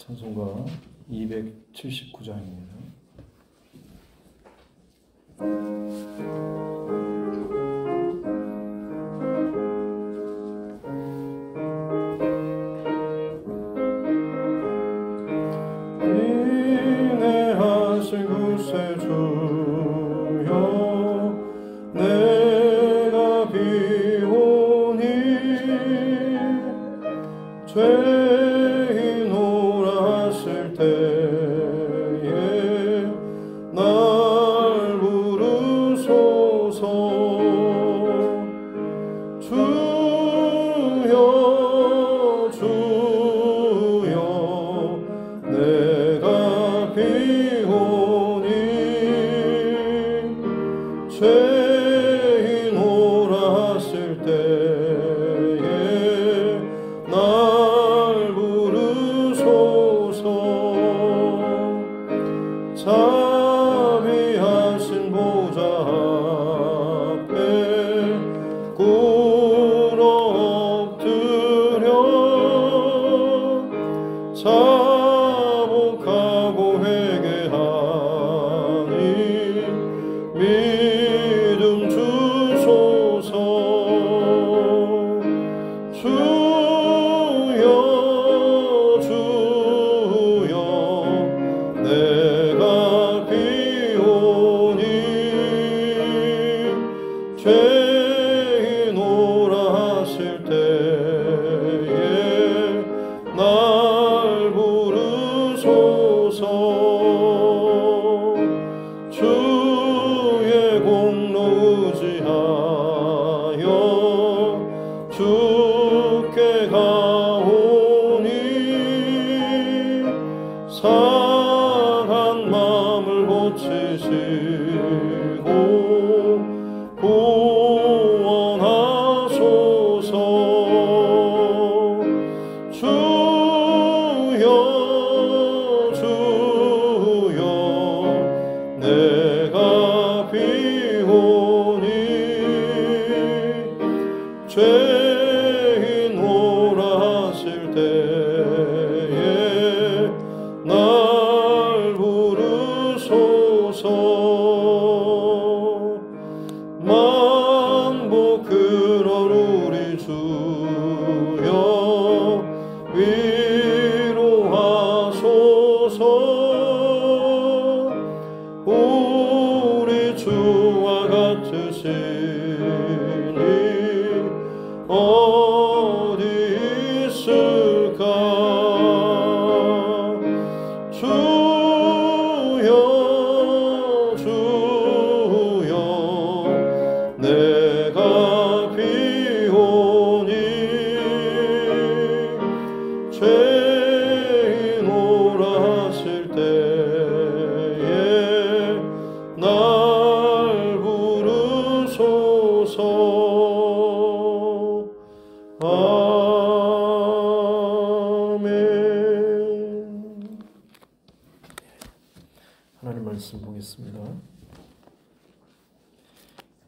찬송가 279장입니다. 인내하신 구세주여 내가 비오니 죄인오라 하실 때에 날 부르소서. 주여 주여 내가 비오니 죄인오라 하실 때에 날 부르소서. 자비하신 보좌 앞에 꿇어 엎드려 자복하고 회개하니 믿음 주소서. 주여 주여 내가 비오니 죄인오라 하실 때에 날 부르소서. 주의 공로 의지하여 주께 가오니 상한 마음을 고치시고 구원하소서. 주여 주여 내가 비오니 죄인오라 하실 때에 날 부르소서. 만복 그럴 우리 주여 위로하소서. 우리 주와 같으시니 어디 있을까. 주여 주여 내가 비오니 죄인오라 하실 때에 날 부르소서. 아멘. 하나님 말씀 보겠습니다.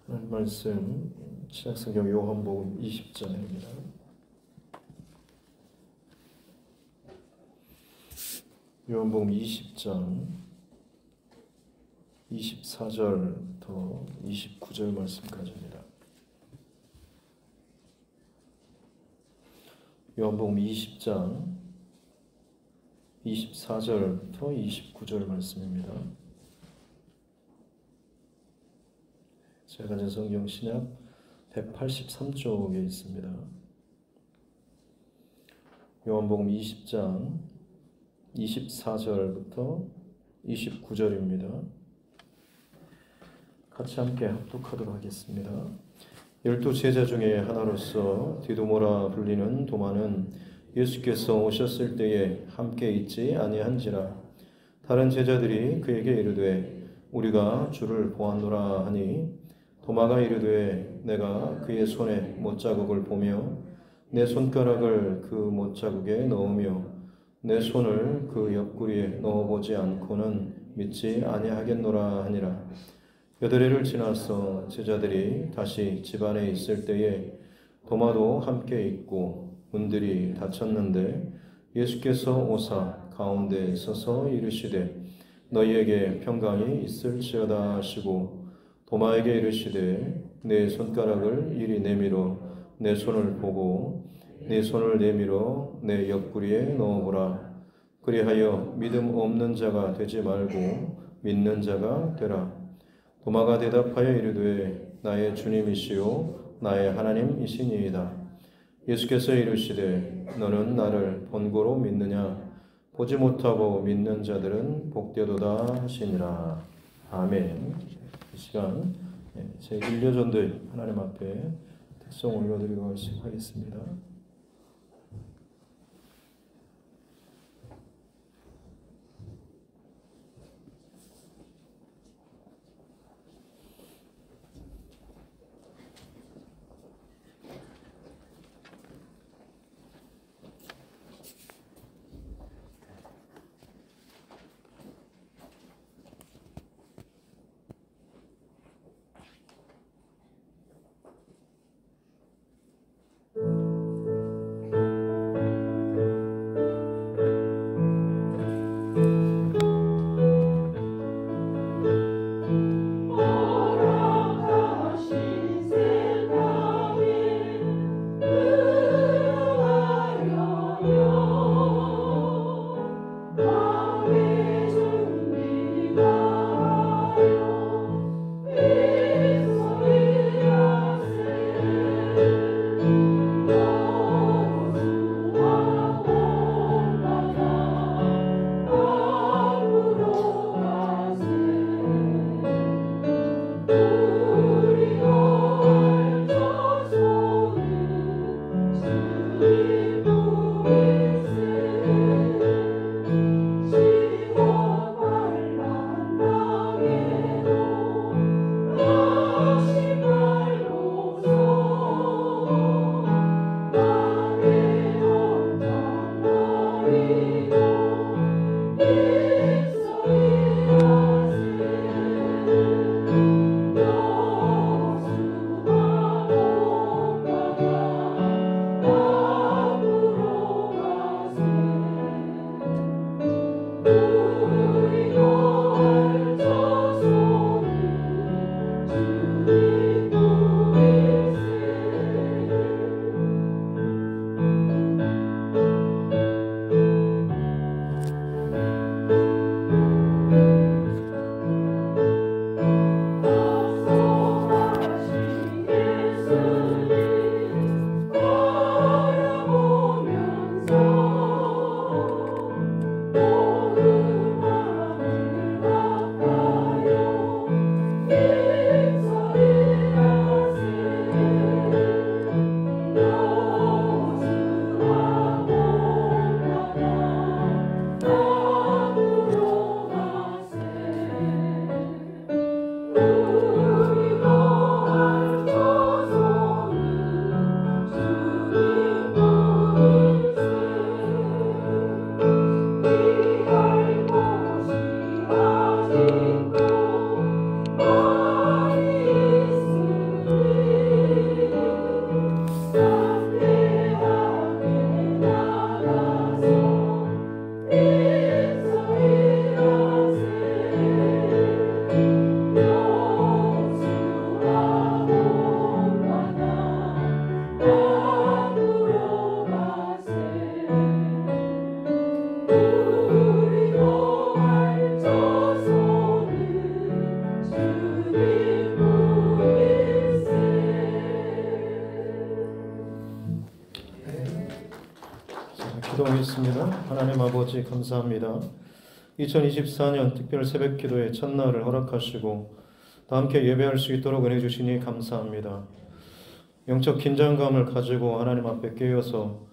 하나님 말씀 신약성경 요한복음 20장입니다. 요한복음 20장 24절부터 29절 말씀까지입니다. 요한복음 20장 24절부터 29절 말씀입니다. 제가 가진 성경 신약 183쪽에 있습니다. 요한복음 20장 24절부터 29절입니다. 같이 함께 합독하도록 하겠습니다. 12제자 중에 하나로서 디도모라 불리는 도마는 예수께서 오셨을 때에 함께 있지 아니한지라. 다른 제자들이 그에게 이르되 우리가 주를 보았노라 하니 도마가 이르되 내가 그의 손에 못자국을 보며 내 손가락을 그 못자국에 넣으며 내 손을 그 옆구리에 넣어보지 않고는 믿지 아니하겠노라 하니라. 8일을 지나서 제자들이 다시 집안에 있을 때에 도마도 함께 있고 문들이 닫혔는데 예수께서 오사 가운데 서서 이르시되 너희에게 평강이 있을지어다 하시고 도마에게 이르시되 내 손가락을 이리 내밀어 내 손을 보고 내 손을 내밀어 내 옆구리에 넣어보라. 그리하여 믿음 없는 자가 되지 말고 믿는 자가 되라. 도마가 대답하여 이르되 나의 주님이시요 나의 하나님이시니이다. 예수께서 이르시되 너는 나를 본고로 믿느냐? 보지 못하고 믿는 자들은 복되도다 하시니라. 아멘. 이 시간 제1여전도의 하나님 앞에 특송 올려드리도록 하겠습니다. 기도하겠습니다. 하나님 아버지 감사합니다. 2024년 특별 새벽 기도의 첫날을 허락하시고 다 함께 예배할 수 있도록 은혜 주시니 감사합니다. 영적 긴장감을 가지고 하나님 앞에 깨어서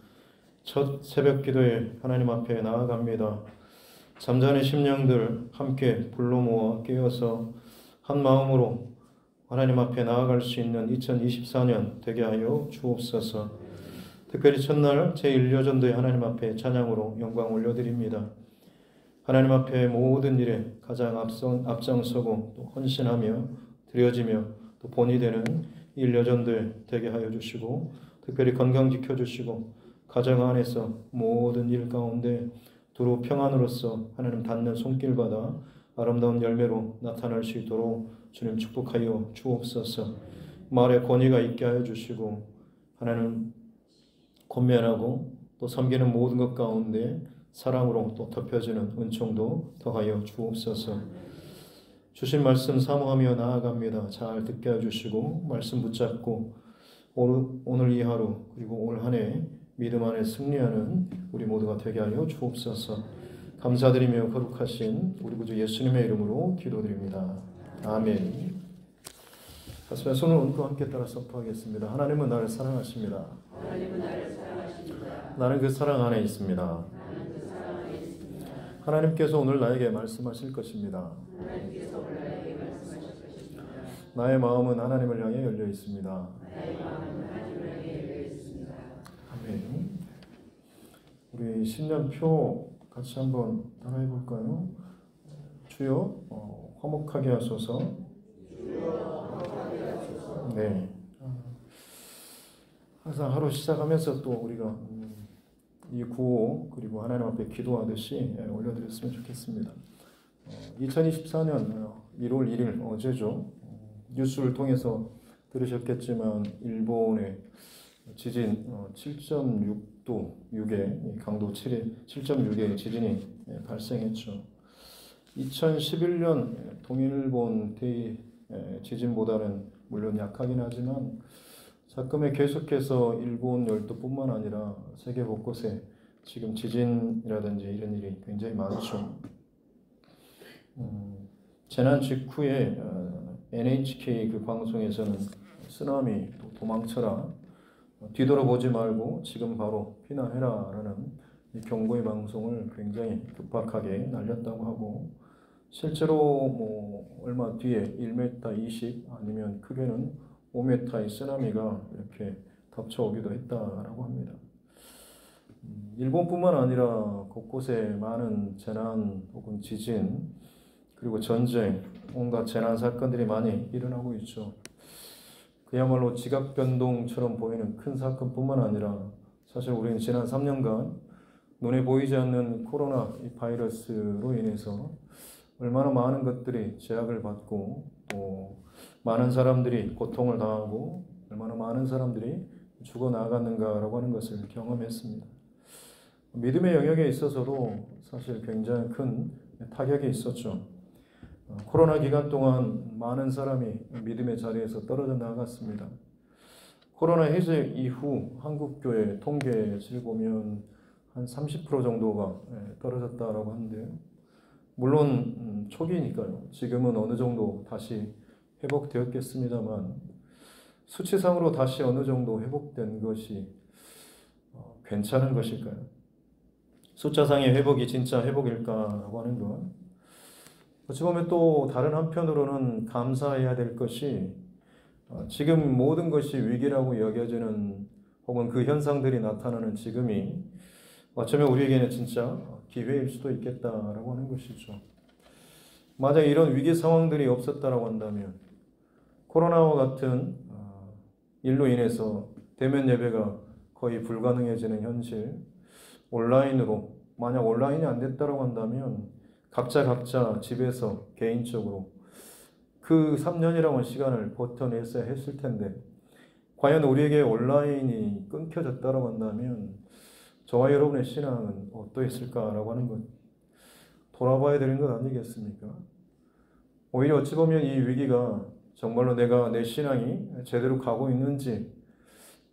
첫 새벽 기도에 하나님 앞에 나아갑니다. 잠자는 심령들 함께 불러 모아 깨어서 한 마음으로 하나님 앞에 나아갈 수 있는 2024년 되게 하여 주옵소서. 특별히 첫날 제1여전도의 하나님 앞에 찬양으로 영광 올려드립니다. 하나님 앞에 모든 일에 가장 앞장서고 또 헌신하며 드려지며 또 본이 되는 1여전도에 되게 하여 주시고 특별히 건강 지켜주시고 가정 안에서 모든 일 가운데 두루 평안으로서 하나님 닿는 손길 받아 아름다운 열매로 나타날 수 있도록 주님 축복하여 주옵소서. 말에 권위가 있게 하여 주시고 하나님 권면하고 또 섬기는 모든 것 가운데 사랑으로 또 덮여지는 은총도 더하여 주옵소서. 주신 말씀 사모하며 나아갑니다. 잘 듣게 해주시고 말씀 붙잡고 오늘 이 하루 그리고 올 한 해 믿음 안에 승리하는 우리 모두가 되게 하여 주옵소서. 감사드리며 거룩하신 우리 구주 예수님의 이름으로 기도드립니다. 아멘. 가슴에 손을 얹고 함께 따라 선포하겠습니다. 하나님은 나를 사랑하십니다. 나는 그 사랑 안에 있습니다. 하나님께서 오늘 나에게 말씀하실 것입니다. 나의 마음은 하나님을 향해 열려 있습니다. 아멘. 우리 신년표 같이 한번 따라해 볼까요? 주여 화목하게 하소서. 네. 항상 하루 시작하면서 또 우리가 이 구호 그리고 하나님 앞에 기도하듯이 올려드렸으면 좋겠습니다. 2024년 1월 1일 어제죠. 뉴스를 통해서 들으셨겠지만 일본의 지진 7.6도 6의 강도 7.6의 지진이 발생했죠. 2011년 동일본 대이 지진보다는 물론 약하긴 하지만 자금에 계속해서 일본 열도뿐만 아니라 세계 곳곳에 지금 지진이라든지 이런 일이 굉장히 많죠. 재난 직후에 NHK 그 방송에서는 쓰나미 도망쳐라, 뒤돌아보지 말고 지금 바로 피난해라라는 경고의 방송을 굉장히 급박하게 날렸다고 하고 실제로 얼마 뒤에 1m 20 아니면 크게는 5m의 쓰나미가 이렇게 덮쳐오기도 했다라고 합니다. 일본뿐만 아니라 곳곳에 많은 재난 혹은 지진 그리고 전쟁 온갖 재난 사건들이 많이 일어나고 있죠. 그야말로 지각 변동처럼 보이는 큰 사건뿐만 아니라 사실 우리는 지난 3년간 눈에 보이지 않는 코로나 바이러스로 인해서 얼마나 많은 것들이 제약을 받고 또 많은 사람들이 고통을 당하고 얼마나 많은 사람들이 죽어나갔는가라고 하는 것을 경험했습니다. 믿음의 영역에 있어서도 사실 굉장히 큰 타격이 있었죠. 코로나 기간 동안 많은 사람이 믿음의 자리에서 떨어져 나갔습니다. 코로나 해제 이후 한국교회 통계를 보면 한 30% 정도가 떨어졌다라고 하는데요. 물론 초기니까요. 지금은 어느 정도 다시 회복되었겠습니다만 수치상으로 다시 어느 정도 회복된 것이 괜찮은 것일까요? 숫자상의 회복이 진짜 회복일까라고 하는 건 어찌 보면 또 다른 한편으로는 감사해야 될 것이 지금 모든 것이 위기라고 여겨지는 혹은 그 현상들이 나타나는 지금이 어쩌면 우리에게는 진짜 기회일 수도 있겠다라고 하는 것이죠. 만약 이런 위기 상황들이 없었다라고 한다면 코로나와 같은 일로 인해서 대면 예배가 거의 불가능해지는 현실, 온라인으로 만약 온라인이 안 됐다라고 한다면 각자 집에서 개인적으로 그 3년이라는 시간을 버텨냈어야 했을 텐데 과연 우리에게 온라인이 끊겨졌다라고 한다면 저와 여러분의 신앙은 어떠했을까라고 하는 것 돌아봐야 되는 것 아니겠습니까? 오히려 어찌 보면 이 위기가 정말로 내가 내 신앙이 제대로 가고 있는지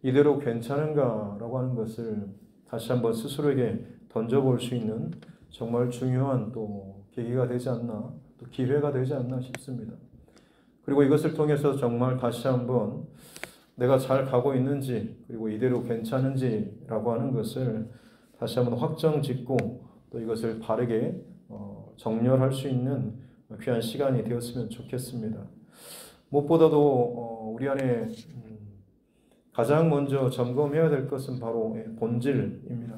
이대로 괜찮은가라고 하는 것을 다시 한번 스스로에게 던져볼 수 있는 정말 중요한 또 계기가 되지 않나, 또 기회가 되지 않나 싶습니다. 그리고 이것을 통해서 정말 다시 한번 내가 잘 가고 있는지 그리고 이대로 괜찮은지라고 하는 것을 다시 한번 확정 짓고 또 이것을 바르게 정렬할 수 있는 귀한 시간이 되었으면 좋겠습니다. 무엇보다도 우리 안에 가장 먼저 점검해야 될 것은 바로 본질입니다.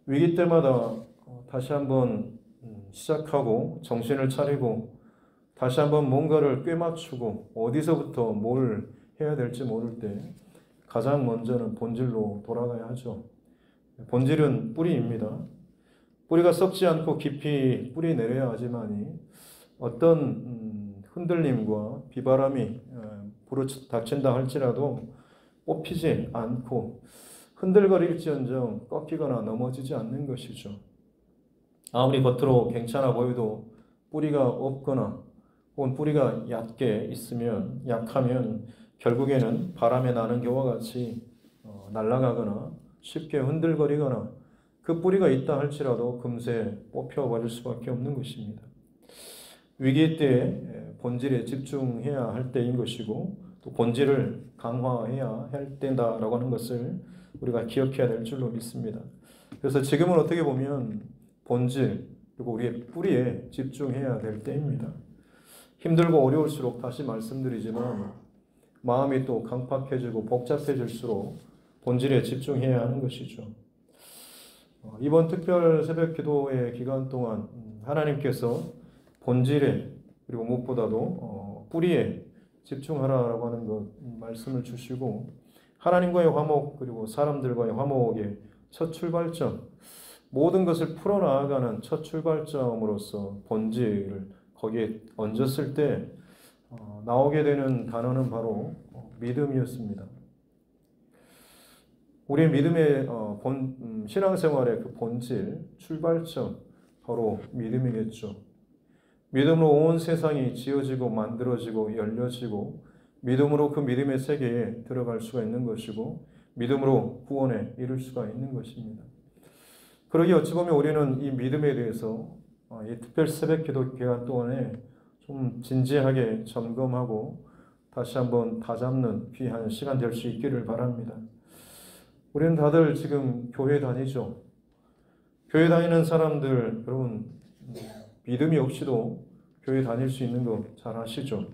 위기 때마다 다시 한번 시작하고 정신을 차리고 다시 한번 뭔가를 꿰맞추고 어디서부터 뭘 해야 될지 모를 때 가장 먼저는 본질로 돌아가야 하죠. 본질은 뿌리입니다. 뿌리가 썩지 않고 깊이 뿌리 내려야 하지만이 어떤 흔들림과 비바람이 부딪힌다 할지라도 뽑히지 않고 흔들거릴지언정 꺾이거나 넘어지지 않는 것이죠. 아무리 겉으로 괜찮아 보여도 뿌리가 없거나 혹은 뿌리가 얕게 있으면 약하면 결국에는 바람에 나는 겨와 같이 날아가거나 쉽게 흔들거리거나 그 뿌리가 있다 할지라도 금세 뽑혀버릴 수밖에 없는 것입니다. 위기 때 본질에 집중해야 할 때인 것이고 또 본질을 강화해야 할 때다라고 하는 것을 우리가 기억해야 될 줄로 믿습니다. 그래서 지금은 어떻게 보면 본질 그리고 우리의 뿌리에 집중해야 될 때입니다. 힘들고 어려울수록 다시 말씀드리지만 마음이 또 강팍해지고 복잡해질수록 본질에 집중해야 하는 것이죠. 이번 특별 새벽 기도의 기간 동안 하나님께서 본질에 그리고 무엇보다도 뿌리에 집중하라라고 하는 것 말씀을 주시고 하나님과의 화목 그리고 사람들과의 화목의 첫 출발점 모든 것을 풀어나가는 첫 출발점으로서 본질을 거기에 얹었을 때 나오게 되는 단어는 바로 믿음이었습니다. 우리의 믿음의 신앙생활의 그 본질, 출발점 바로 믿음이겠죠. 믿음으로 온 세상이 지어지고 만들어지고 열려지고 믿음으로 그 믿음의 세계에 들어갈 수가 있는 것이고 믿음으로 구원에 이를 수가 있는 것입니다. 그러기 어찌 보면 우리는 이 믿음에 대해서 이 특별 새벽 기도 기간 동안에 좀 진지하게 점검하고 다시 한번 다잡는 귀한 시간 될 수 있기를 바랍니다. 우리는 다들 지금 교회 다니죠. 교회 다니는 사람들 여러분 믿음이 없이도 교회 다닐 수 있는 거 잘 아시죠?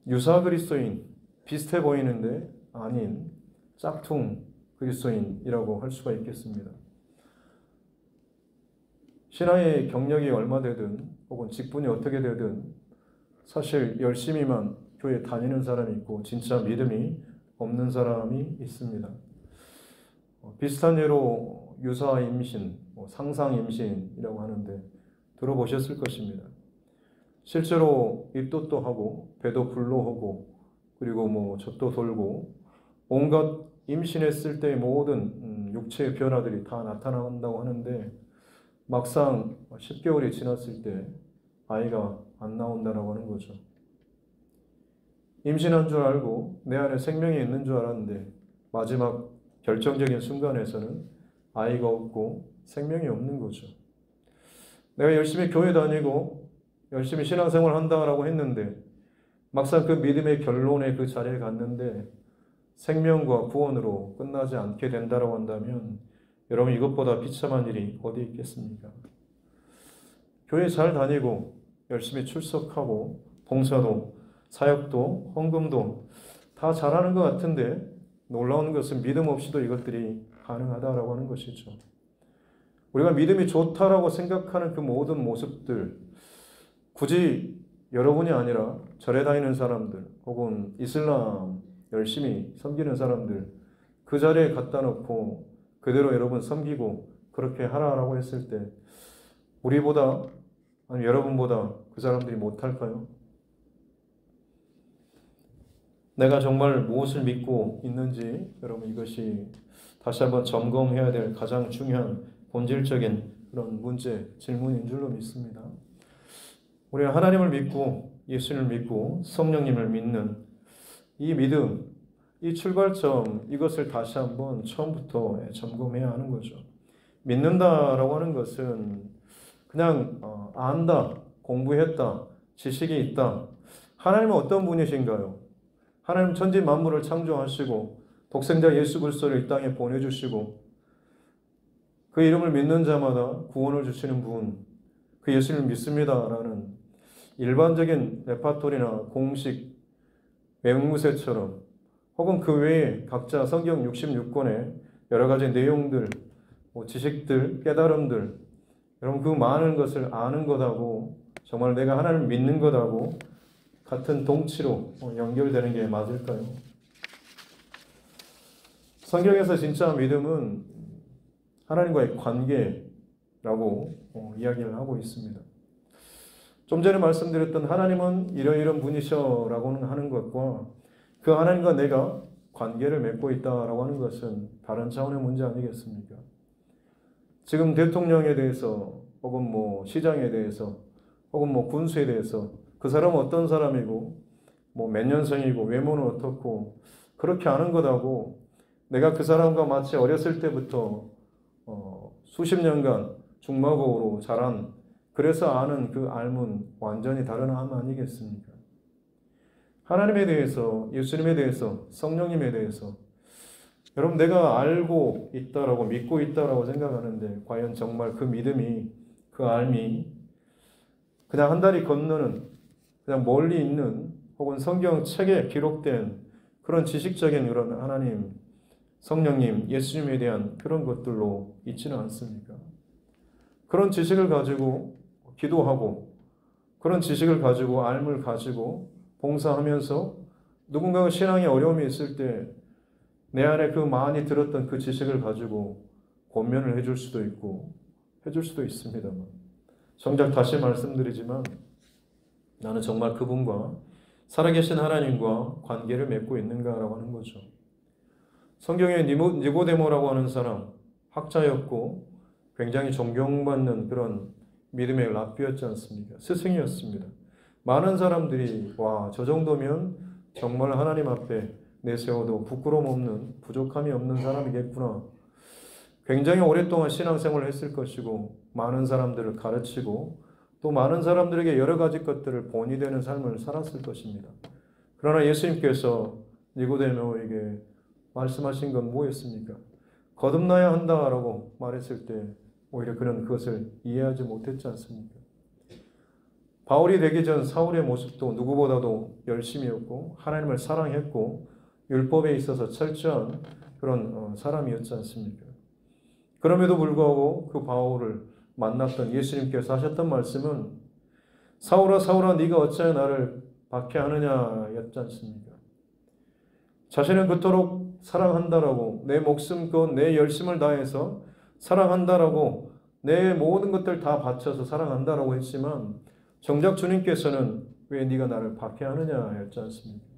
유사 그리스도인, 비슷해 보이는데 아닌 짝퉁 그리스도인이라고 할 수가 있겠습니다. 신앙의 경력이 얼마 되든 혹은 직분이 어떻게 되든 사실 열심히만 교회 다니는 사람이 있고 진짜 믿음이 없는 사람이 있습니다. 비슷한 예로 유사 임신, 상상 임신이라고 하는데 들어보셨을 것입니다. 실제로 입덧도 하고 배도 불러오고 그리고 젖도 돌고 온갖 임신했을 때의 모든 육체의 변화들이 다 나타난다고 하는데 막상 10개월이 지났을 때 아이가 안 나온다라고 하는 거죠. 임신한 줄 알고 내 안에 생명이 있는 줄 알았는데 마지막 결정적인 순간에서는 아이가 없고 생명이 없는 거죠. 내가 열심히 교회 다니고 열심히 신앙생활 한다라고 했는데 막상 그 믿음의 결론의 그 자리에 갔는데 생명과 구원으로 끝나지 않게 된다라고 한다면 여러분 이것보다 비참한 일이 어디 있겠습니까? 교회 잘 다니고 열심히 출석하고 봉사도 사역도 헌금도 다 잘하는 것 같은데 놀라운 것은 믿음 없이도 이것들이 가능하다라고 하는 것이죠. 우리가 믿음이 좋다라고 생각하는 그 모든 모습들 굳이 여러분이 아니라 절에 다니는 사람들 혹은 이슬람 열심히 섬기는 사람들 그 자리에 갖다 놓고 그대로 여러분 섬기고 그렇게 하라라고 했을 때 우리보다 아니면 여러분보다 그 사람들이 못할까요? 내가 정말 무엇을 믿고 있는지 여러분 이것이 다시 한번 점검해야 될 가장 중요한 본질적인 그런 문제, 질문인 줄로 믿습니다. 우리는 하나님을 믿고 예수님을 믿고 성령님을 믿는 이 믿음, 이 출발점 이것을 다시 한번 처음부터 점검해야 하는 거죠. 믿는다라고 하는 것은 그냥 안다, 공부했다, 지식이 있다. 하나님은 어떤 분이신가요? 하나님 천지 만물을 창조하시고 독생자 예수 그리스도를 이 땅에 보내주시고 그 이름을 믿는 자마다 구원을 주시는 분, 그 예수를 믿습니다라는 일반적인 레파토리나 공식 맹무새처럼 혹은 그 외에 각자 성경 66권의 여러 가지 내용들, 지식들, 깨달음들 여러분 그 많은 것을 아는 것하고 정말 내가 하나님을 믿는 것하고 같은 동치로 연결되는 게 맞을까요? 성경에서 진짜 믿음은 하나님과의 관계라고 이야기를 하고 있습니다. 좀 전에 말씀드렸던 하나님은 이러이러한 분이셔라고는 하는 것과 그 하나님과 내가 관계를 맺고 있다라고 하는 것은 다른 차원의 문제 아니겠습니까? 지금 대통령에 대해서 혹은 시장에 대해서 혹은 군수에 대해서 그 사람은 어떤 사람이고 몇 년생이고 외모는 어떻고 그렇게 아는 것하고 내가 그 사람과 마치 어렸을 때부터 수십 년간 중마고로 자란 그래서 아는 그 알문 완전히 다른 암 아니겠습니까? 하나님에 대해서, 예수님에 대해서, 성령님에 대해서 여러분 내가 알고 있다라고 믿고 있다라고 생각하는데 과연 정말 그 믿음이 그 알미 그냥 한 다리 건너는 그냥 멀리 있는 혹은 성경 책에 기록된 그런 지식적인 그런 하나님, 성령님, 예수님에 대한 그런 것들로 있지는 않습니까? 그런 지식을 가지고 기도하고 그런 지식을 가지고 알물 가지고 봉사하면서 누군가가 신앙에 어려움이 있을 때 내 안에 그 많이 들었던 그 지식을 가지고 권면을 해줄 수도 있고 해줄 수도 있습니다만 정작 다시 말씀드리지만 나는 정말 그분과 살아계신 하나님과 관계를 맺고 있는가라고 하는 거죠. 성경에 니고데모라고 하는 사람 학자였고 굉장히 존경받는 그런 믿음의 랍비였지 않습니까? 스승이었습니다. 많은 사람들이 와, 저 정도면 정말 하나님 앞에 내세워도 부끄러움 없는 부족함이 없는 사람이겠구나. 굉장히 오랫동안 신앙생활을 했을 것이고 많은 사람들을 가르치고 또 많은 사람들에게 여러 가지 것들을 본이 되는 삶을 살았을 것입니다. 그러나 예수님께서 니고데모에게 말씀하신 건 뭐였습니까? 거듭나야 한다라고 말했을 때 오히려 그는 그것을 이해하지 못했지 않습니까? 바울이 되기 전 사울의 모습도 누구보다도 열심이었고 하나님을 사랑했고 율법에 있어서 철저한 그런 사람이었지 않습니까? 그럼에도 불구하고 그 바울을 만났던 예수님께서 하셨던 말씀은 사울아 사울아 네가 어찌하여 나를 박해하느냐 였지 않습니까? 자신은 그토록 사랑한다라고 내 목숨껏 내 열심을 다해서 사랑한다라고 내 모든 것들 다 바쳐서 사랑한다라고 했지만 정작 주님께서는 왜 네가 나를 박해하느냐 였지 않습니까?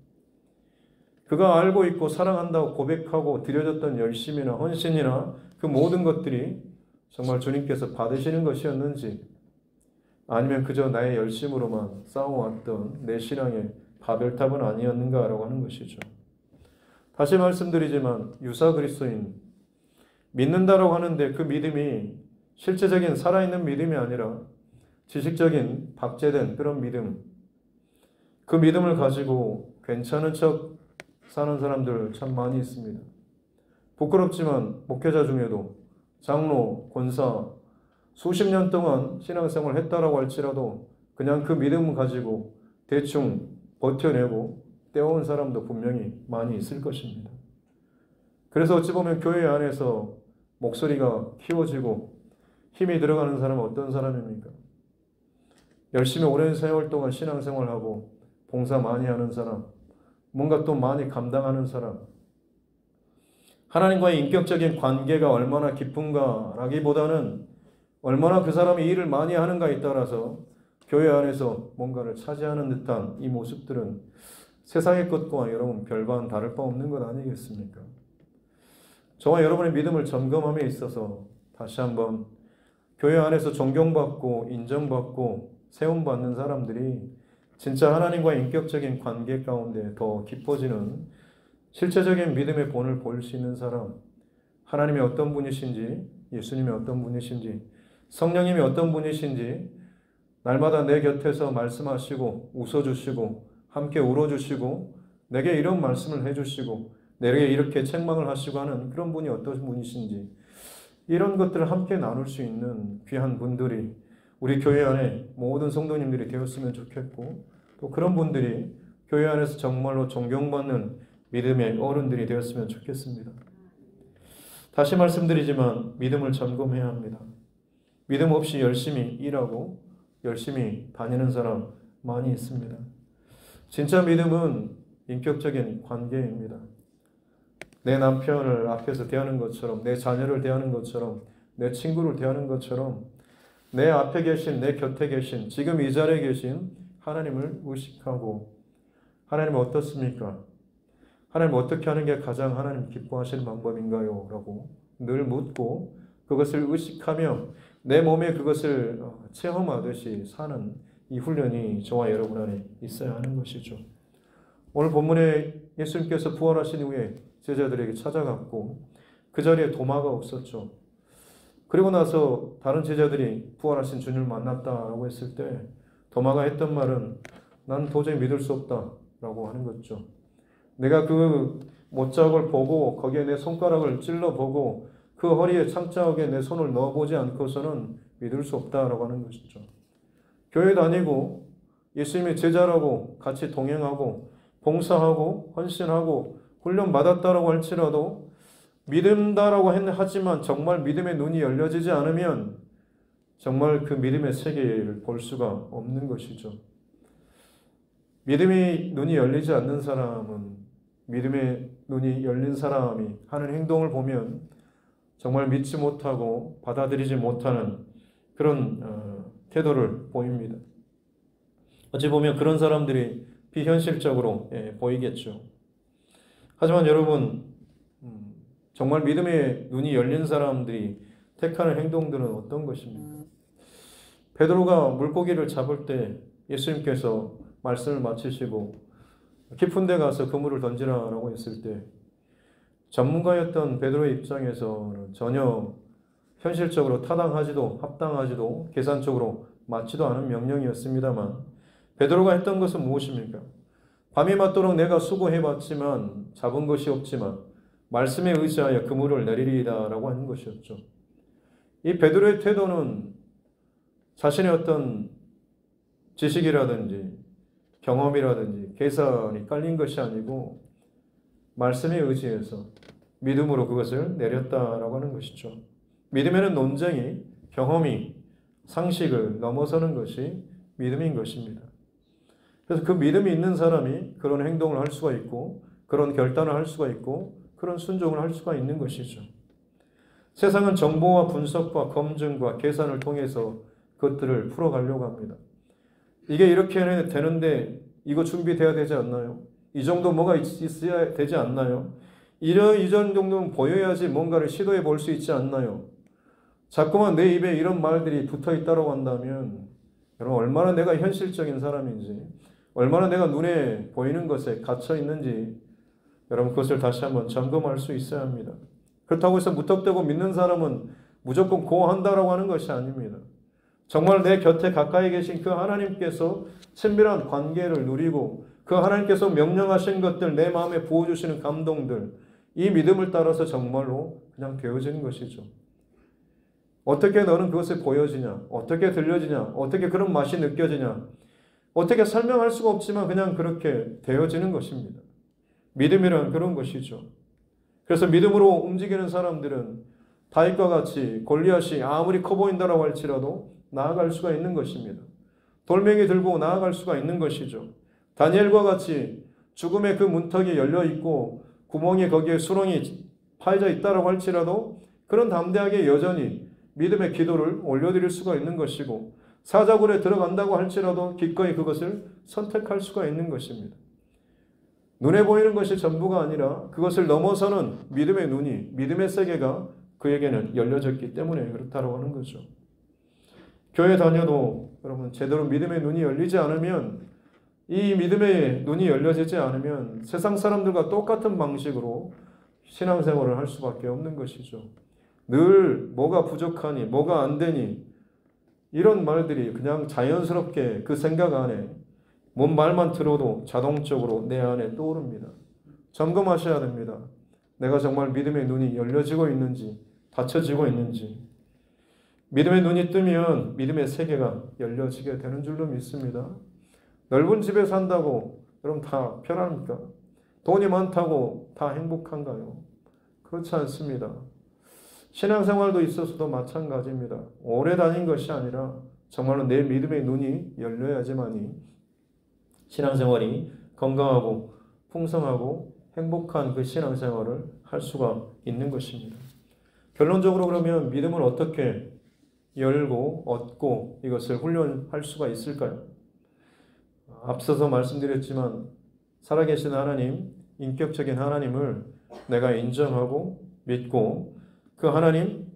그가 알고 있고 사랑한다고 고백하고 드려졌던 열심이나 헌신이나 그 모든 것들이 정말 주님께서 받으시는 것이었는지 아니면 그저 나의 열심으로만 쌓아왔던 내 신앙의 바벨탑은 아니었는가라고 하는 것이죠. 다시 말씀드리지만 유사 그리스도인 믿는다라고 하는데 그 믿음이 실제적인 살아있는 믿음이 아니라 지식적인 박제된 그런 믿음, 그 믿음을 가지고 괜찮은 척 사는 사람들 참 많이 있습니다. 부끄럽지만 목회자 중에도 장로, 권사 수십 년 동안 신앙생활을 했다라고 할지라도 그냥 그 믿음을 가지고 대충 버텨내고 떼어온 사람도 분명히 많이 있을 것입니다. 그래서 어찌 보면 교회 안에서 목소리가 키워지고 힘이 들어가는 사람은 어떤 사람입니까? 열심히 오랜 세월 동안 신앙생활하고 봉사 많이 하는 사람, 뭔가 또 많이 감당하는 사람, 하나님과의 인격적인 관계가 얼마나 깊은가라기보다는 얼마나 그 사람이 일을 많이 하는가에 따라서 교회 안에서 뭔가를 차지하는 듯한 이 모습들은 세상의 것과 여러분 별반 다를 바 없는 것 아니겠습니까? 저와 여러분의 믿음을 점검함에 있어서 다시 한번 교회 안에서 존경받고 인정받고 세움받는 사람들이 진짜 하나님과의 인격적인 관계 가운데 더 깊어지는 실체적인 믿음의 본을 볼 수 있는 사람, 하나님이 어떤 분이신지, 예수님이 어떤 분이신지, 성령님이 어떤 분이신지 날마다 내 곁에서 말씀하시고 웃어주시고 함께 울어주시고 내게 이런 말씀을 해주시고 내게 이렇게 책망을 하시고 하는 그런 분이 어떤 분이신지 이런 것들을 함께 나눌 수 있는 귀한 분들이 우리 교회 안에 모든 성도님들이 되었으면 좋겠고 또 그런 분들이 교회 안에서 정말로 존경받는 믿음의 어른들이 되었으면 좋겠습니다. 다시 말씀드리지만 믿음을 점검해야 합니다. 믿음 없이 열심히 일하고 열심히 다니는 사람 많이 있습니다. 진짜 믿음은 인격적인 관계입니다. 내 남편을 앞에서 대하는 것처럼, 내 자녀를 대하는 것처럼, 내 친구를 대하는 것처럼 내 앞에 계신, 내 곁에 계신, 지금 이 자리에 계신 하나님을 의식하고 하나님 어떻습니까? 하나님 어떻게 하는 게 가장 하나님 기뻐하시는 방법인가요? 라고 늘 묻고 그것을 의식하며 내 몸에 그것을 체험하듯이 사는 이 훈련이 저와 여러분 안에 있어야 하는 것이죠. 오늘 본문에 예수님께서 부활하신 후에 제자들에게 찾아갔고 그 자리에 도마가 없었죠. 그리고 나서 다른 제자들이 부활하신 주님을 만났다라고 했을 때 도마가 했던 말은 난 도저히 믿을 수 없다라고 하는 거죠. 내가 그 못자국을 보고 거기에 내 손가락을 찔러보고 그 허리에 창자국에 내 손을 넣어보지 않고서는 믿을 수 없다라고 하는 것이죠. 교회 다니고 예수님의 제자라고 같이 동행하고 봉사하고 헌신하고 훈련 받았다라고 할지라도 믿는다라고 하지만 정말 믿음의 눈이 열려지지 않으면 정말 그 믿음의 세계를 볼 수가 없는 것이죠. 믿음의 눈이 열리지 않는 사람은 믿음의 눈이 열린 사람이 하는 행동을 보면 정말 믿지 못하고 받아들이지 못하는 그런 태도를 보입니다. 어찌 보면 그런 사람들이 비현실적으로 보이겠죠. 하지만 여러분, 정말 믿음의 눈이 열린 사람들이 택하는 행동들은 어떤 것입니까? 베드로가 물고기를 잡을 때 예수님께서 말씀을 마치시고 깊은 데 가서 그물을 던지라라고 했을 때 전문가였던 베드로의 입장에서는 전혀 현실적으로 타당하지도 합당하지도 계산적으로 맞지도 않은 명령이었습니다만 베드로가 했던 것은 무엇입니까? 밤이 맞도록 내가 수고해봤지만 잡은 것이 없지만 말씀에 의지하여 그물을 내리리이다 라고 하는 것이었죠. 이 베드로의 태도는 자신의 어떤 지식이라든지 경험이라든지 계산이 깔린 것이 아니고 말씀에 의지해서 믿음으로 그것을 내렸다라고 하는 것이죠. 믿음에는 논쟁이, 경험이, 상식을 넘어서는 것이 믿음인 것입니다. 그래서 그 믿음이 있는 사람이 그런 행동을 할 수가 있고 그런 결단을 할 수가 있고 그런 순종을 할 수가 있는 것이죠. 세상은 정보와 분석과 검증과 계산을 통해서 그것들을 풀어가려고 합니다. 이게 이렇게 되는데 이거 준비돼야 되지 않나요? 이 정도 뭐가 있어야 되지 않나요? 이 정도는 보여야지 뭔가를 시도해 볼 수 있지 않나요? 자꾸만 내 입에 이런 말들이 붙어 있다고 한다면 여러분 얼마나 내가 현실적인 사람인지 얼마나 내가 눈에 보이는 것에 갇혀 있는지 여러분 그것을 다시 한번 점검할 수 있어야 합니다. 그렇다고 해서 무턱대고 믿는 사람은 무조건 고한다라고 하는 것이 아닙니다. 정말 내 곁에 가까이 계신 그 하나님께서 친밀한 관계를 누리고 그 하나님께서 명령하신 것들 내 마음에 부어주시는 감동들 이 믿음을 따라서 정말로 그냥 되어지는 것이죠. 어떻게 너는 그것이 보여지냐? 어떻게 들려지냐? 어떻게 그런 맛이 느껴지냐? 어떻게 설명할 수가 없지만 그냥 그렇게 되어지는 것입니다. 믿음이란 그런 것이죠. 그래서 믿음으로 움직이는 사람들은 다윗과 같이 골리앗이 아무리 커 보인다라고 할지라도 나아갈 수가 있는 것입니다. 돌멩이 들고 나아갈 수가 있는 것이죠. 다니엘과 같이 죽음의 그 문턱이 열려 있고 구멍이 거기에 수렁이 파여져 있다라고 할지라도 그런 담대하게 여전히 믿음의 기도를 올려드릴 수가 있는 것이고 사자굴에 들어간다고 할지라도 기꺼이 그것을 선택할 수가 있는 것입니다. 눈에 보이는 것이 전부가 아니라 그것을 넘어서는 믿음의 눈이, 믿음의 세계가 그에게는 열려졌기 때문에 그렇다고 하는 거죠. 교회 다녀도 여러분 제대로 믿음의 눈이 열리지 않으면 이 믿음의 눈이 열려지지 않으면 세상 사람들과 똑같은 방식으로 신앙생활을 할 수밖에 없는 것이죠. 늘 뭐가 부족하니 뭐가 안 되니 이런 말들이 그냥 자연스럽게 그 생각 안에 뭔 말만 들어도 자동적으로 내 안에 떠오릅니다. 점검하셔야 됩니다. 내가 정말 믿음의 눈이 열려지고 있는지 닫혀지고 있는지 믿음의 눈이 뜨면 믿음의 세계가 열려지게 되는 줄로 믿습니다. 넓은 집에 산다고 여러분 다 편합니까? 돈이 많다고 다 행복한가요? 그렇지 않습니다. 신앙생활도 있어서도 마찬가지입니다. 오래 다닌 것이 아니라 정말로 내 믿음의 눈이 열려야지만이 신앙생활이 건강하고 풍성하고 행복한 그 신앙생활을 할 수가 있는 것입니다. 결론적으로 그러면 믿음을 어떻게 열고 얻고 이것을 훈련할 수가 있을까요? 앞서서 말씀드렸지만 살아계신 하나님, 인격적인 하나님을 내가 인정하고 믿고 그 하나님을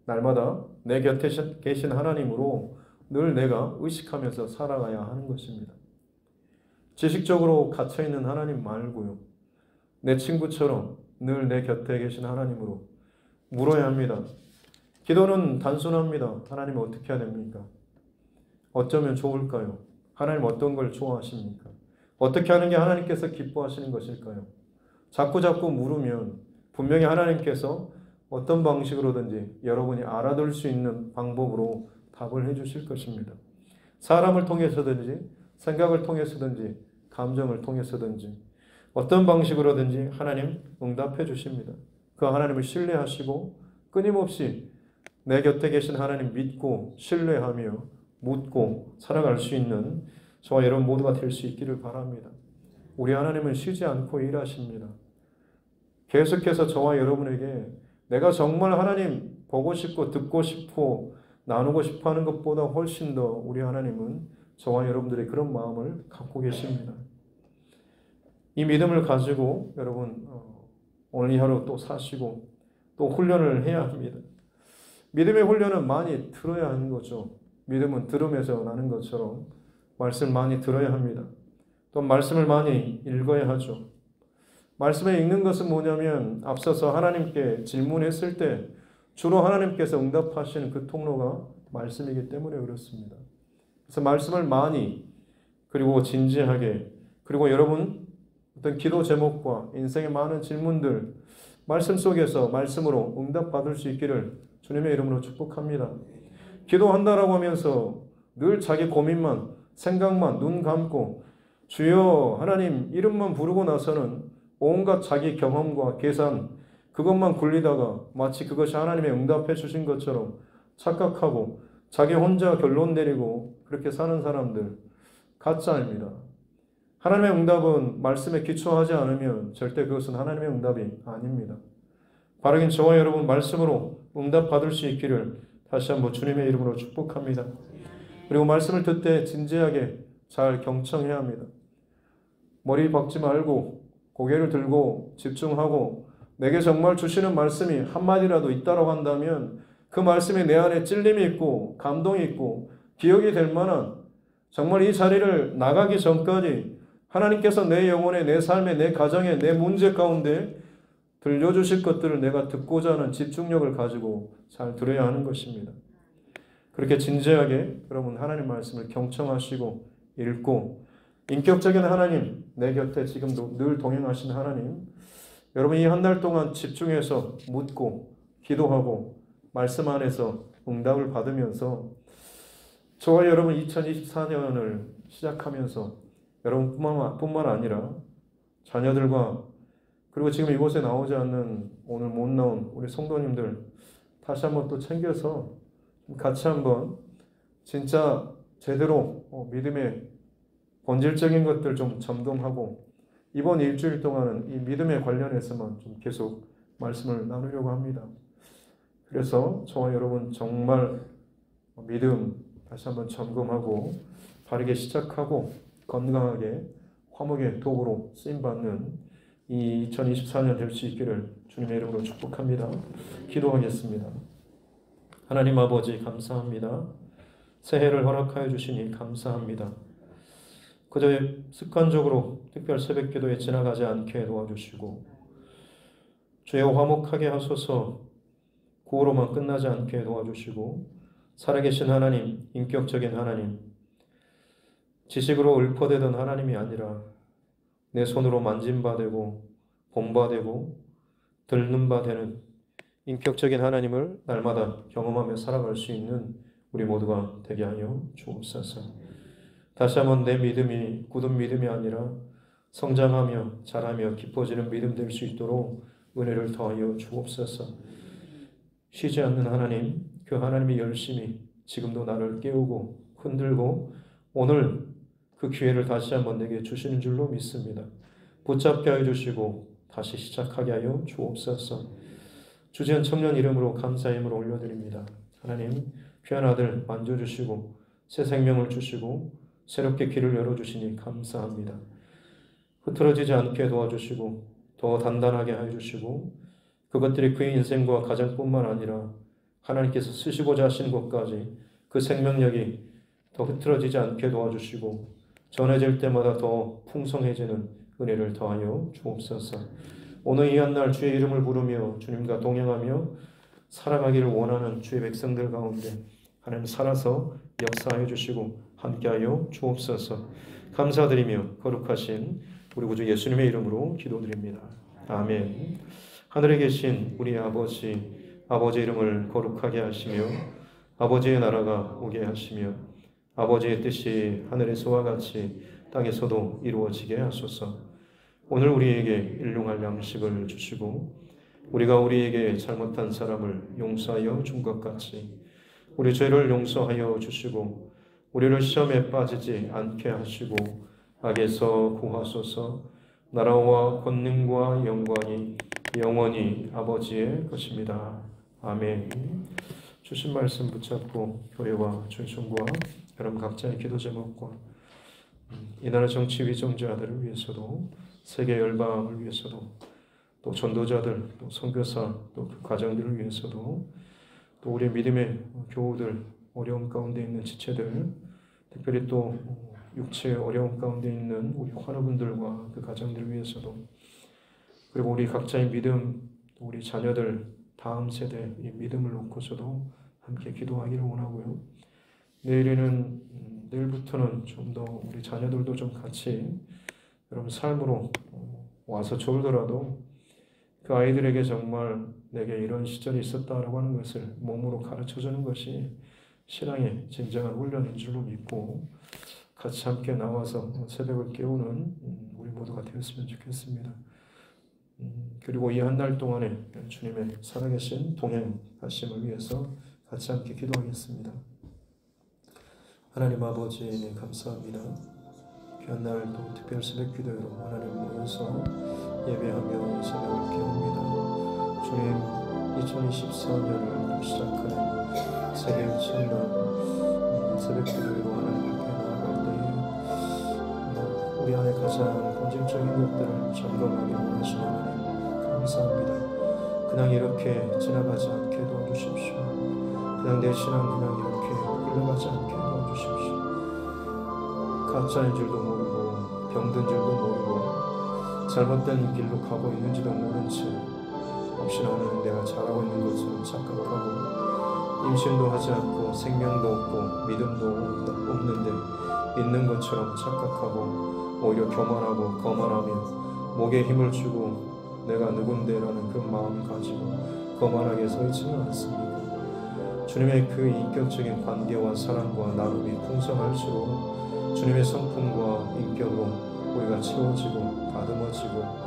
날마다 내 곁에 계신 하나님으로 늘 내가 의식하면서 살아가야 하는 것입니다. 지식적으로 갇혀있는 하나님 말고요. 내 친구처럼 늘 내 곁에 계신 하나님으로 물어야 합니다. 기도는 단순합니다. 하나님 어떻게 해야 됩니까? 어쩌면 좋을까요? 하나님 어떤 걸 좋아하십니까? 어떻게 하는 게 하나님께서 기뻐하시는 것일까요? 자꾸 물으면 분명히 하나님께서 어떤 방식으로든지 여러분이 알아들 수 있는 방법으로 답을 해주실 것입니다. 사람을 통해서든지 생각을 통해서든지 감정을 통해서든지 어떤 방식으로든지 하나님 응답해 주십니다. 그 하나님을 신뢰하시고 끊임없이 내 곁에 계신 하나님 믿고 신뢰하며 묻고 살아갈 수 있는 저와 여러분 모두가 될 수 있기를 바랍니다. 우리 하나님은 쉬지 않고 일하십니다. 계속해서 저와 여러분에게 내가 정말 하나님 보고 싶고 듣고 싶고 나누고 싶어 하는 것보다 훨씬 더 우리 하나님은 저와 여러분들의 그런 마음을 갖고 계십니다. 이 믿음을 가지고 여러분 오늘 이 하루 또 사시고 또 훈련을 해야 합니다. 믿음의 훈련은 많이 들어야 하는 거죠. 믿음은 들으면서 나는 것처럼 말씀을 많이 들어야 합니다. 또 말씀을 많이 읽어야 하죠. 말씀을 읽는 것은 뭐냐면 앞서서 하나님께 질문했을 때 주로 하나님께서 응답하시는 그 통로가 말씀이기 때문에 그렇습니다. 그래서 말씀을 많이 그리고 진지하게 그리고 여러분 어떤 기도 제목과 인생의 많은 질문들 말씀 속에서 말씀으로 응답받을 수 있기를 주님의 이름으로 축복합니다. 기도한다라고 하면서 늘 자기 고민만 생각만 눈 감고 주여 하나님 이름만 부르고 나서는 온갖 자기 경험과 계산 그것만 굴리다가 마치 그것이 하나님의 응답해 주신 것처럼 착각하고 자기 혼자 결론 내리고 그렇게 사는 사람들 가짜입니다. 하나님의 응답은 말씀에 기초하지 않으면 절대 그것은 하나님의 응답이 아닙니다. 바르긴 저와 여러분 말씀으로 응답받을 수 있기를 다시 한번 주님의 이름으로 축복합니다. 그리고 말씀을 듣을 때 진지하게 잘 경청해야 합니다. 머리 박지 말고 고개를 들고 집중하고 내게 정말 주시는 말씀이 한마디라도 있다고 한다면 그 말씀이 내 안에 찔림이 있고 감동이 있고 기억이 될 만한 정말 이 자리를 나가기 전까지 하나님께서 내 영혼에 내 삶에 내 가정에 내 문제 가운데 들려주실 것들을 내가 듣고자 하는 집중력을 가지고 잘 들어야 하는 것입니다. 그렇게 진지하게 여러분 하나님 말씀을 경청하시고 읽고 인격적인 하나님 내 곁에 지금도 늘 동행하신 하나님 여러분 이 한 달 동안 집중해서 묻고 기도하고 말씀 안에서 응답을 받으면서 저와 여러분 2024년을 시작하면서 여러분뿐만 아니라 자녀들과 그리고 지금 이곳에 나오지 않는 오늘 못 나온 우리 성도님들 다시 한번 또 챙겨서 같이 한번 진짜 제대로 믿음의 본질적인 것들 좀 점검하고 이번 일주일 동안은 이 믿음에 관련해서만 좀 계속 말씀을 나누려고 합니다. 그래서 저와 여러분 정말 믿음 다시 한번 점검하고 바르게 시작하고 건강하게 화목의 도구로 쓰임받는 이 2024년 될 수 있기를 주님의 이름으로 축복합니다. 기도하겠습니다. 하나님 아버지 감사합니다. 새해를 허락하여 주시니 감사합니다. 그저 습관적으로 특별 새벽 기도에 지나가지 않게 도와주시고 주여 화목하게 하소서 구호로만 끝나지 않게 도와주시고 살아계신 하나님, 인격적인 하나님, 지식으로 읊어대던 하나님이 아니라 내 손으로 만짐바되고 본바되고 들는바되는 인격적인 하나님을 날마다 경험하며 살아갈 수 있는 우리 모두가 되게 하여 주옵소서. 다시 한번 내 믿음이 굳은 믿음이 아니라 성장하며 자라며 깊어지는 믿음 될 수 있도록 은혜를 더하여 주옵소서. 쉬지 않는 하나님, 그 하나님이 열심히 지금도 나를 깨우고 흔들고 오늘 그 기회를 다시 한번 내게 주시는 줄로 믿습니다. 붙잡게 하여 주시고 다시 시작하게 하여 주옵소서. 주지은 청년 이름으로 감사의 힘을 올려드립니다. 하나님, 귀한 아들 만져주시고 새 생명을 주시고 새롭게 길을 열어주시니 감사합니다. 흐트러지지 않게 도와주시고 더 단단하게 하여 주시고 그것들이 그의 인생과 가정뿐만 아니라 하나님께서 쓰시고자 하신 것까지 그 생명력이 더 흐트러지지 않게 도와주시고 전해질 때마다 더 풍성해지는 은혜를 더하여 주옵소서. 오늘 이 한날 주의 이름을 부르며 주님과 동행하며 살아가기를 원하는 주의 백성들 가운데 하나님 살아서 역사하여 주시고 함께하여 주옵소서. 감사드리며 거룩하신 우리 구주 예수님의 이름으로 기도드립니다. 아멘. 하늘에 계신 우리 아버지, 아버지의 이름을 거룩하게 하시며 아버지의 나라가 오게 하시며 아버지의 뜻이 하늘에서와 같이 땅에서도 이루어지게 하소서. 오늘 우리에게 일용할 양식을 주시고 우리가 우리에게 잘못한 사람을 용서하여 준 것 같이 우리 죄를 용서하여 주시고 우리를 시험에 빠지지 않게 하시고 악에서 구하소서. 나라와 권능과 영광이 영원히 아버지의 것입니다. 아멘. 주신 말씀 붙잡고 교회와 중심과 여러분 각자의 기도 제목과 이 나라 정치 위정자들을 위해서도 세계 열방을 위해서도 또 전도자들 또 선교사 또 그 가정들을 위해서도 또 우리 믿음의 교우들 어려움 가운데 있는 지체들 특별히 또 육체의 어려움 가운데 있는 우리 환우분들과 그 가정들을 위해서도 그리고 우리 각자의 믿음 또 우리 자녀들 다음 세대 이 믿음을 놓고서도 함께 기도하기를 원하고요. 내일부터는 좀 더 우리 자녀들도 좀 같이 여러분 삶으로 와서 졸더라도 그 아이들에게 정말 내게 이런 시절이 있었다라고 하는 것을 몸으로 가르쳐주는 것이 신앙의 진정한 훈련인 줄로 믿고 같이 함께 나와서 새벽을 깨우는 우리 모두가 되었으면 좋겠습니다. 그리고 이 한 달 동안에 주님의 살아계신 동행하심을 위해서 같이 함께 기도하겠습니다. 하나님 아버지 감사합니다. 귀한 날도 특별 새벽 기도회로 하나님 모여서 예배하며 새벽을 깨웁니다. 주님 2024년을 시작하는 세계 첫날 새벽 기도회로 하나님 앞에 나아갈 때에 우리 안에 가장 본질적인 것들을 점검하기 원하시는 하나님 감사합니다. 그냥 이렇게 지나가지 않게 도와주십시오. 그냥 내 신앙 그냥 이렇게 흘러가지 않게 도와주십시오. 가짜인 줄도 모르고 병든 줄도 모르고 잘못된 길로 가고 있는지도 모른 채 혹시나 오늘 내가 잘하고 있는 것처럼 착각하고 임신도 하지 않고 생명도 없고 믿음도 없는데 있는 것처럼 착각하고 오히려 교만하고 거만하며 목에 힘을 주고 내가 누군데라는 그 마음을 가지고 거만하게 서 있지는 않습니다. 주님의 그 인격적인 관계와 사랑과 나눔이 풍성할수록 주님의 성품과 인격으로 우리가 채워지고 다듬어지고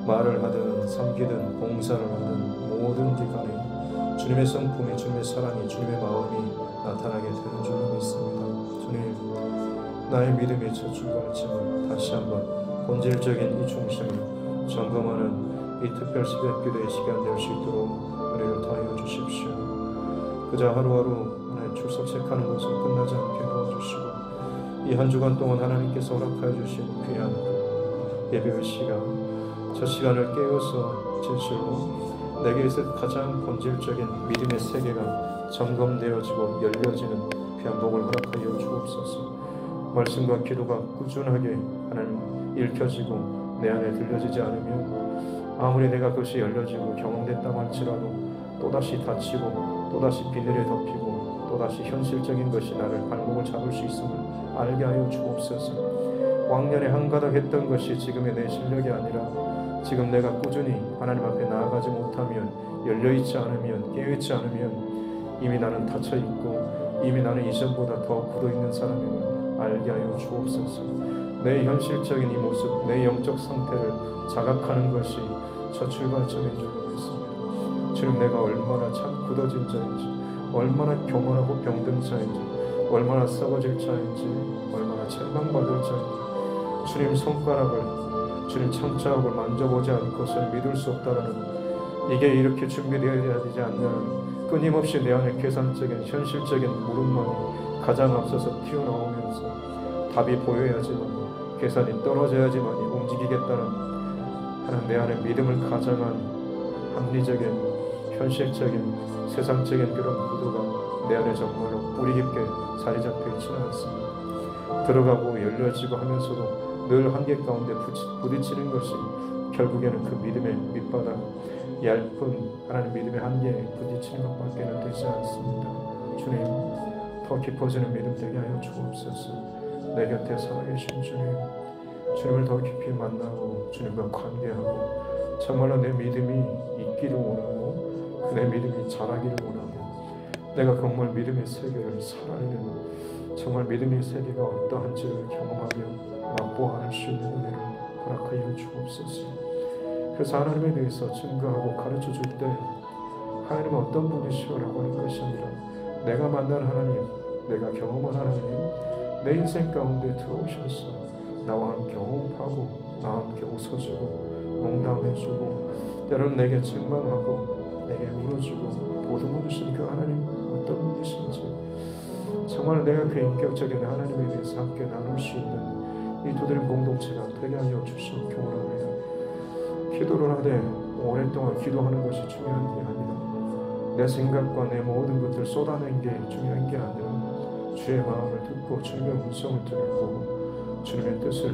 말을 하든 섬기든 봉사를 하든 뭐든지 간에 주님의 성품이 주님의 사랑이 주님의 마음이 나타나게 되는 줄로 믿습니다. 주님 나의 믿음이 첫 출발점은 다시 한번 본질적인 이 중심을 점검하는 이 특별 새벽 기도의 시간 될 수 있도록 은혜를 더하여 주십시오. 그저 하루하루 하나님 출석 체크하는 것으로 끝나지 않게 도와주시고 이 한 주간 동안 하나님께서 허락하여 주신 귀한 예배의 시간 저 시간을 깨워서 진실로 내게서 가장 본질적인 믿음의 세계가 점검되어지고 열려지는 귀한 복을 허락하여 주옵소서. 말씀과 기도가 꾸준하게 하나님 읽혀지고 내 안에 들려지지 않으면 아무리 내가 그것이 열려지고 경험됐다고 할지라도 또다시 다치고 또다시 비늘에 덮이고 또다시 현실적인 것이 나를 발목을 잡을 수 있음을 알게 하여 주옵소서. 왕년에 한가닥 했던 것이 지금의 내 실력이 아니라 지금 내가 꾸준히 하나님 앞에 나아가지 못하면 열려있지 않으면 깨어있지 않으면 이미 나는 닫혀있고 이미 나는 이전보다 더 굳어있는 사람임을 알게 하여 주옵소서. 내 현실적인 이 모습 내 영적 상태를 자각하는 것이 첫 출발점인 줄 믿습니다. 주님 내가 얼마나 참 굳어진 자인지 얼마나 교만하고 병든 자인지 얼마나 썩어질 자인지 얼마나 책망받을 자인지 주님 손가락을 주님 창자국을 만져보지 않고서는 믿을 수 없다라는, 이게 이렇게 준비되어야 되지 않냐는 끊임없이 내 안에 계산적인 현실적인 물음만이 가장 앞서서 튀어나오면서 답이 보여야지만, 계산이 떨어져야지만 움직이겠다는 하는 내 안에 믿음을 가장한 합리적인 현실적인 세상적인 그런 구도가 내 안에 정말로 뿌리 깊게 자리 잡혀 있지는 않습니다. 들어가고 열려지고 하면서도 늘 한계 가운데 부딪히는 것이 결국에는 그 믿음의 밑바닥, 얇은 하나님 믿음의 한계에 부딪히는 것밖에는 되지 않습니다. 주님, 더 깊어지는 믿음 되게 하여 주옵소서. 내 곁에 살아계신 주님, 주님을 더 깊이 만나고 주님과 관계하고 정말로 내 믿음이 있기를 원하고 내 믿음이 자라기를 원하고 내가 정말 믿음의 세계를 살아내는, 정말 믿음의 세계가 어떠한지를 경험하며 맛보아 알 수 있는 은혜를 허락하여 주옵소서. 그래서 하나님에 대해서 증거하고 가르쳐 줄 때 하나님은 어떤 분이시오라고 하는 것이 아니라 내가 만난 하나님, 내가 경험한 하나님, 내 인생 가운데 들어오셔서 나와 함께 호흡하고 나와 함께 웃어주고 농담해주고 때로는 내게 책망하고 내게 울어주고 보듬어주시는 그 하나님 어떤 분이신지, 정말 내가 그 인격적인 하나님에 대해서 함께 나눌 수 있는 이 두드림 공동체가 되게 하여 주시옵기 원합니다. 기도를 하되 오랫동안 기도하는 것이 중요한 게 아니라 내 생각과 내 모든 것을 쏟아낸 게 중요한 게 아니라 주의 마음을 듣고 주님의 음성을 듣고 주님의 뜻을